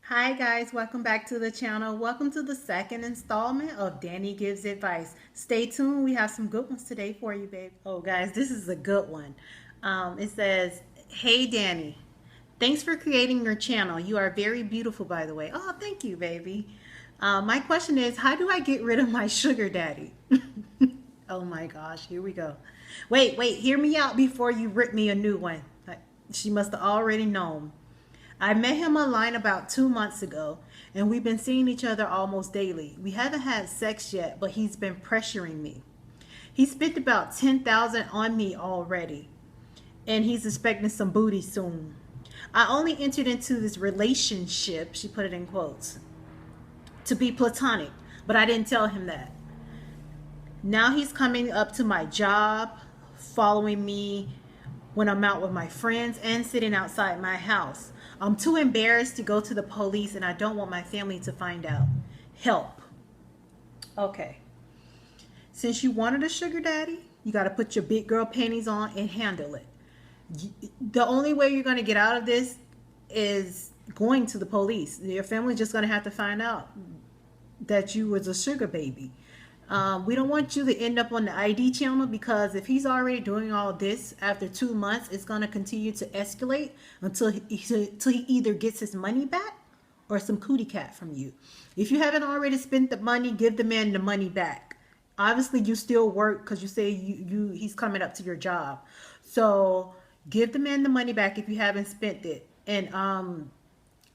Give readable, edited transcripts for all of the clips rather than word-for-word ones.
Hi guys, welcome back to the channel. Welcome to the second installment of Danny Gives Advice. Stay tuned. We have some good ones today for you, babe. Oh guys, this is a good one. It says, "Hey Danny, thanks for creating your channel. You are very beautiful, by the way." Oh, thank you, baby. My question is, how do I get rid of my sugar daddy? Oh my gosh, here we go. Wait, hear me out before you rip me a new one. She must have already known. I met him online about 2 months ago, and we've been seeing each other almost daily. We haven't had sex yet, but he's been pressuring me. He spent about 10,000 on me already, and he's expecting some booty soon. I only entered into this relationship, she put it in quotes, to be platonic, but I didn't tell him that. Now he's coming up to my job, following me when I'm out with my friends, and sitting outside my house. I'm too embarrassed to go to the police, and I don't want my family to find out. Help. Okay. Since you wanted a sugar daddy, you got to put your big girl panties on and handle it. The only way you're going to get out of this is going to the police. Your family's just going to have to find out that you was a sugar baby. We don't want you to end up on the ID channel, because if he's already doing all this after 2 months, it's going to continue to escalate until he either gets his money back or some cootie cat from you. If you haven't already spent the money, give the man the money back. Obviously, you still work because you say he's coming up to your job. So give the man the money back if you haven't spent it. And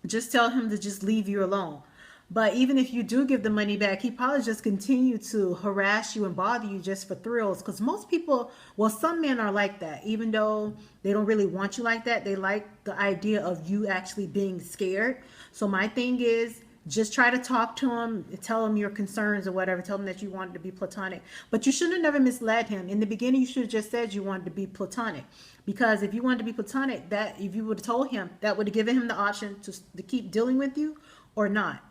just tell him to just leave you alone. But even if you do give the money back, he probably just continue to harass you and bother you just for thrills. Because most people, well, some men are like that. Even though they don't really want you like that, they like the idea of you actually being scared. So my thing is, just try to talk to him, tell him your concerns or whatever, tell him that you wanted to be platonic. But you should have never misled him. In the beginning, you should have just said you wanted to be platonic. Because if you wanted to be platonic, that if you would have told him, that would have given him the option to keep dealing with you or not.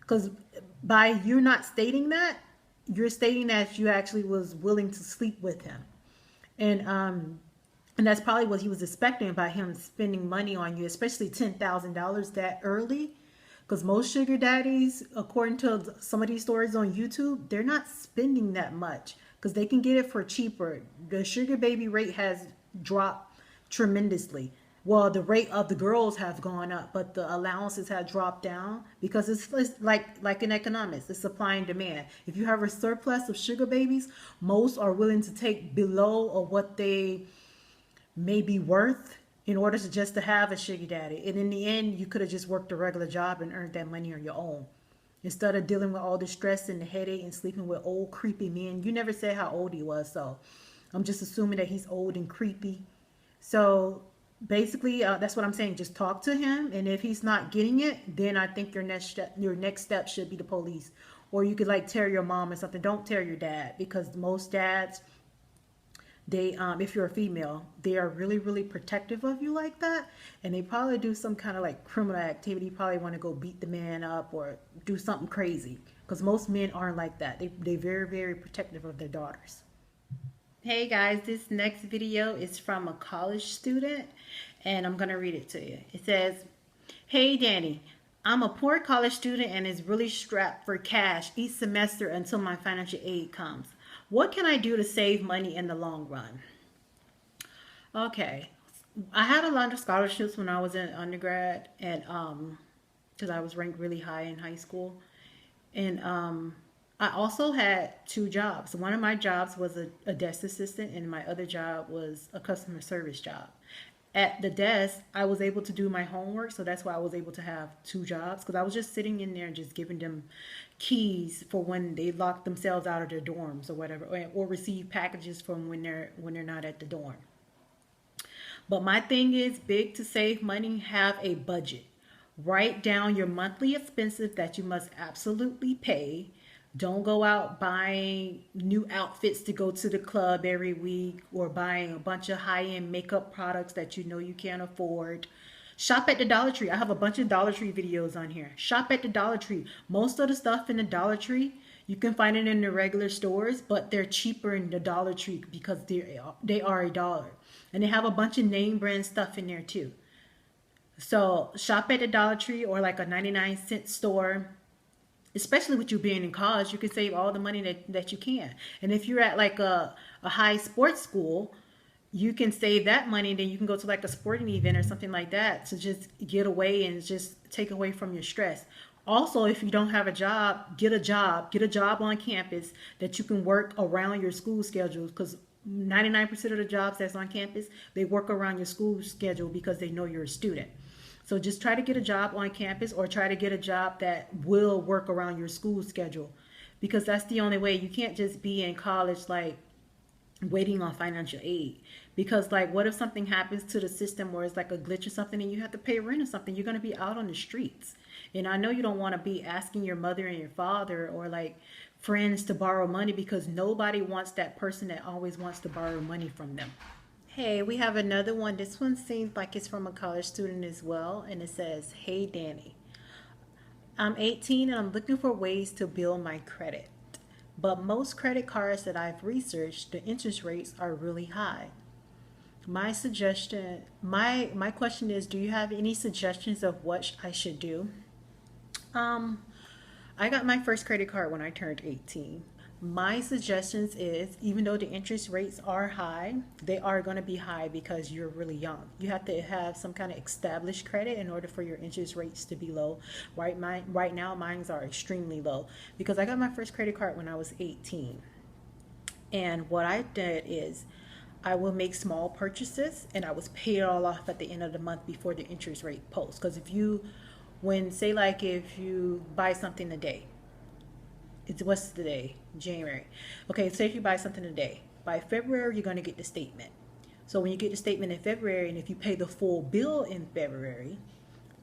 Because by you not stating that, you're stating that you actually was willing to sleep with him. And that's probably what he was expecting by him spending money on you, especially $10,000 that early. Because most sugar daddies, according to some of these stories on YouTube, they're not spending that much because they can get it for cheaper. The sugar baby rate has dropped tremendously. Well, the rate of the girls have gone up, but the allowances have dropped down because it's like in economics, it's supply and demand. If you have a surplus of sugar babies, most are willing to take below of what they may be worth in order to just to have a sugar daddy. And in the end, you could have just worked a regular job and earned that money on your own. Instead of dealing with all the stress and the headache and sleeping with old creepy men. You never said how old he was, so I'm just assuming that he's old and creepy. So basically, that's what I'm saying. Just talk to him, and if he's not getting it, then I think your next step should be the police, or you could like tell your mom or something. Don't tell your dad, because most dads, they if you're a female, they are really protective of you like that, and they probably do some kind of like criminal activity. Probably want to go beat the man up or do something crazy, because most men aren't like that. They very protective of their daughters. Hey guys, this next video is from a college student, and I'm gonna read it to you. It says, "Hey Danny, I'm a poor college student and is really strapped for cash each semester until my financial aid comes. What can I do to save money in the long run?" Okay, I had a lot of scholarships when I was in undergrad, and because I was ranked really high in high school, and I also had two jobs. One of my jobs was a desk assistant, and my other job was a customer service job. At the desk, I was able to do my homework, so that's why I was able to have two jobs, because I was just sitting in there and just giving them keys for when they lock themselves out of their dorms or whatever, or receive packages from when they're not at the dorm. But my thing is, big to save money, have a budget. Write down your monthly expenses that you must absolutely pay. Don't go out buying new outfits to go to the club every week, or buying a bunch of high-end makeup products that you know you can't afford. Shop at the Dollar Tree. I have a bunch of Dollar Tree videos on here. Shop at the Dollar Tree. Most of the stuff in the Dollar Tree, you can find it in the regular stores, but they're cheaper in the Dollar Tree because they are $1. And they have a bunch of name brand stuff in there too. So shop at the Dollar Tree or like a 99-cent store. Especially with you being in college, you can save all the money that you can. And if you're at like a high sports school, you can save that money and then you can go to like a sporting event or something like that to just get away and just take away from your stress. Also, if you don't have a job, get a job on campus that you can work around your school schedule, because 99% of the jobs that's on campus, they work around your school schedule because they know you're a student. So just try to get a job on campus or try to get a job that will work around your school schedule, because that's the only way. You can't just be in college like waiting on financial aid, because like what if something happens to the system or it's like a glitch or something and you have to pay rent or something, you're going to be out on the streets. And I know you don't want to be asking your mother and your father or like friends to borrow money, because nobody wants that person that always wants to borrow money from them. Hey, we have another one. This one seems like it's from a college student as well, and it says, "Hey Danny, I'm 18 and I'm looking for ways to build my credit. But most credit cards that I've researched, the interest rates are really high. My question is, do you have any suggestions of what I should do?" Um, I got my first credit card when I turned 18. My suggestions is, even though the interest rates are high, they are going to be high because you're really young. You have to have some kind of established credit in order for your interest rates to be low. Right now, mines are extremely low because I got my first credit card when I was 18. And what I did is I will make small purchases and I was pay it all off at the end of the month before the interest rate post. Because say like if you buy something today, it's what's the day? January. Okay, say if you buy something today, by February you're going to get the statement. So when you get the statement in February, and if you pay the full bill in February,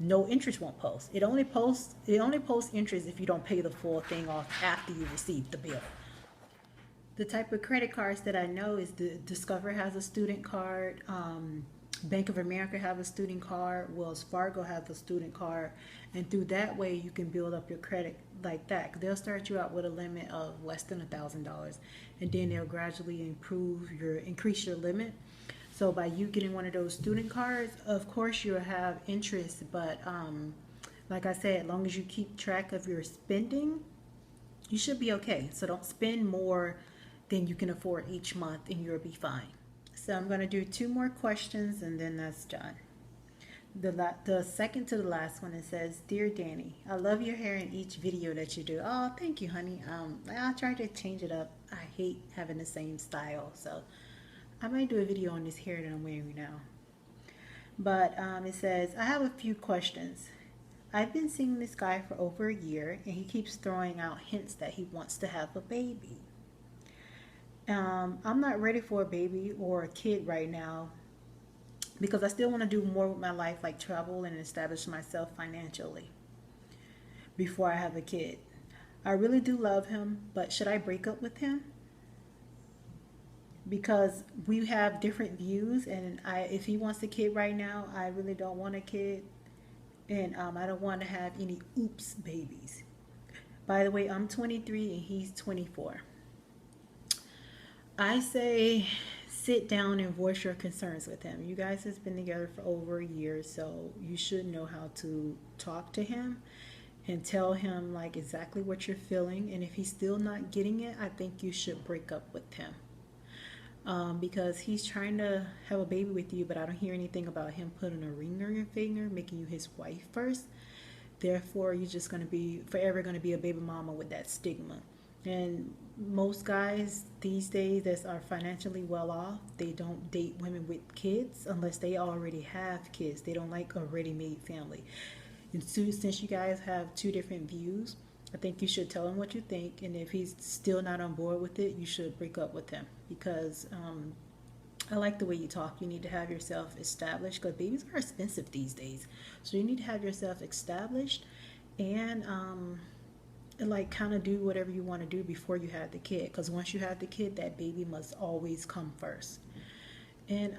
no interest won't post. It only posts interest if you don't pay the full thing off after you receive the bill. The type of credit cards that I know is the Discover has a student card. Bank of America have a student card. Wells Fargo has a student card, and through that way you can build up your credit like that. They'll start you out with a limit of less than $1,000, and then they'll gradually increase your limit. So by you getting one of those student cards, of course you'll have interest, but like I said, as long as you keep track of your spending, you should be okay. So don't spend more than you can afford each month and you'll be fine. So I'm going to do two more questions and then that's done. The second to the last one, it says, "Dear Danny, I love your hair in each video that you do." Oh, thank you, honey. I'll try to change it up. I hate having the same style. So I might do a video on this hair that I'm wearing now. But it says, "I have a few questions. I've been seeing this guy for over a year and he keeps throwing out hints that he wants to have a baby. I'm not ready for a baby or a kid right now because I still want to do more with my life, like travel and establish myself financially before I have a kid. I really do love him, but should I break up with him? Because we have different views, and if he wants a kid right now, I really don't want a kid, and I don't want to have any oops babies. By the way, I'm 23 and he's 24. I say sit down and voice your concerns with him. You guys has been together for over a year, so you should know how to talk to him and tell him like exactly what you're feeling. And if he's still not getting it, I think you should break up with him. Because he's trying to have a baby with you, but I don't hear anything about him putting a ring on your finger, making you his wife first. Therefore, you're just going to be forever going to be a baby mama with that stigma. And most guys these days that are financially well off, they don't date women with kids unless they already have kids. They don't like a ready-made family. And so, since you guys have two different views, I think you should tell him what you think. And if he's still not on board with it, you should break up with him. Because I like the way you talk. You need to have yourself established because babies are expensive these days. So you need to have yourself established and like kind of do whatever you want to do before you have the kid, because once you have the kid, that baby must always come first. And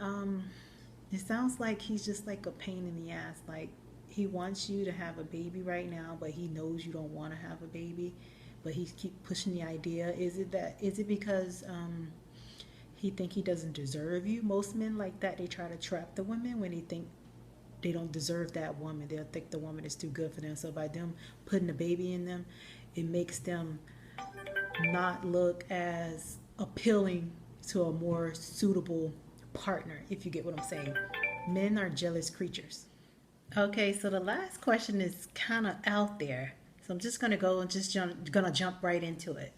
it sounds like he's just like a pain in the ass. Like he wants you to have a baby right now, but he knows you don't want to have a baby, but he keep pushing the idea. Is it because he think he doesn't deserve you? Most men like that, they try to trap the women when they think they don't deserve that woman. They'll think the woman is too good for them. So by them putting a baby in them, it makes them not look as appealing to a more suitable partner, if you get what I'm saying. Men are jealous creatures. Okay, so the last question is kind of out there. So I'm just gonna jump right into it.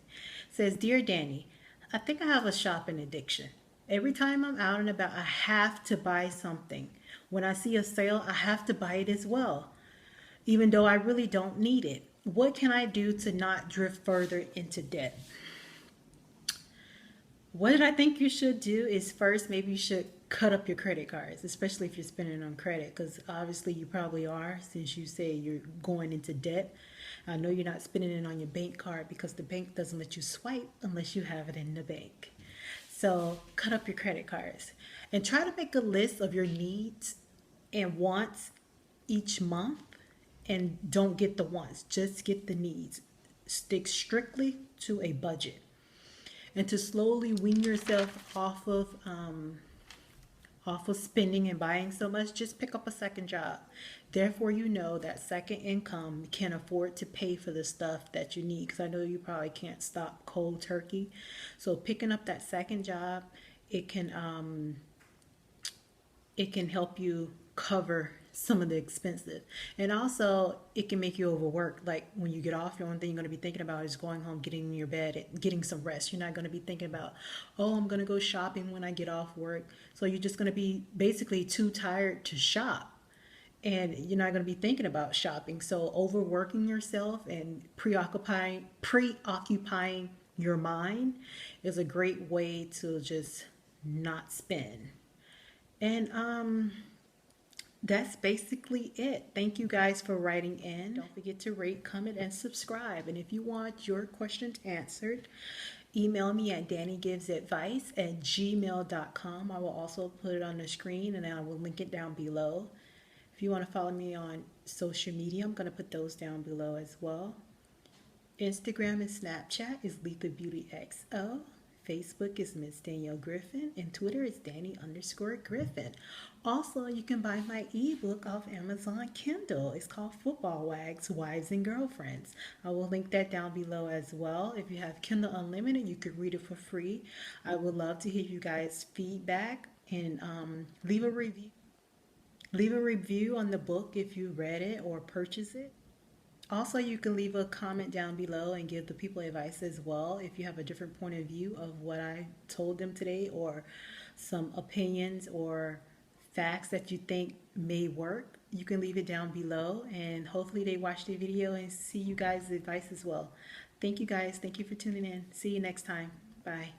It says, "Dear Danny, I think I have a shopping addiction. Every time I'm out and about, I have to buy something. When I see a sale, I have to buy it as well, even though I really don't need it. What can I do to not drift further into debt?" What I think you should do is first, maybe you should cut up your credit cards, especially if you're spending on credit, because obviously you probably are, since you say you're going into debt. I know you're not spending it on your bank card because the bank doesn't let you swipe unless you have it in the bank. So cut up your credit cards and try to make a list of your needs and wants each month, and don't get the wants, just get the needs. Stick strictly to a budget, and to slowly wean yourself off of spending and buying so much, just pick up a second job. Therefore, you know that second income can afford to pay for the stuff that you need. Because I know you probably can't stop cold turkey. So picking up that second job, it can it can help you cover some of the expenses. And also it can make you overwork. Like when you get off, the only thing you're going to be thinking about is going home, getting in your bed and getting some rest. You're not going to be thinking about, oh, I'm going to go shopping when I get off work. So you're just going to be basically too tired to shop, and you're not going to be thinking about shopping. So overworking yourself and preoccupying your mind is a great way to just not spend. And that's basically it. Thank you guys for writing in. Don't forget to rate, comment, and subscribe. And if you want your questions answered, email me at dannigivesadvice@gmail.com. I will also put it on the screen and I will link it down below. If you want to follow me on social media, I'm going to put those down below as well. Instagram and Snapchat is Letha Beauty XO. Facebook is Miss Danielle Griffin, and Twitter is Danny_Griffin. Also, you can buy my ebook off Amazon Kindle. It's called Football Wags, Wives and Girlfriends. I will link that down below as well. If you have Kindle Unlimited, you could read it for free. I would love to hear you guys' feedback, and leave a review. Leave a review on the book if you read it or purchased it. Also, you can leave a comment down below and give the people advice as well. If you have a different point of view of what I told them today, or some opinions or facts that you think may work, you can leave it down below, and hopefully they watch the video and see you guys' advice as well. Thank you guys. Thank you for tuning in. See you next time. Bye.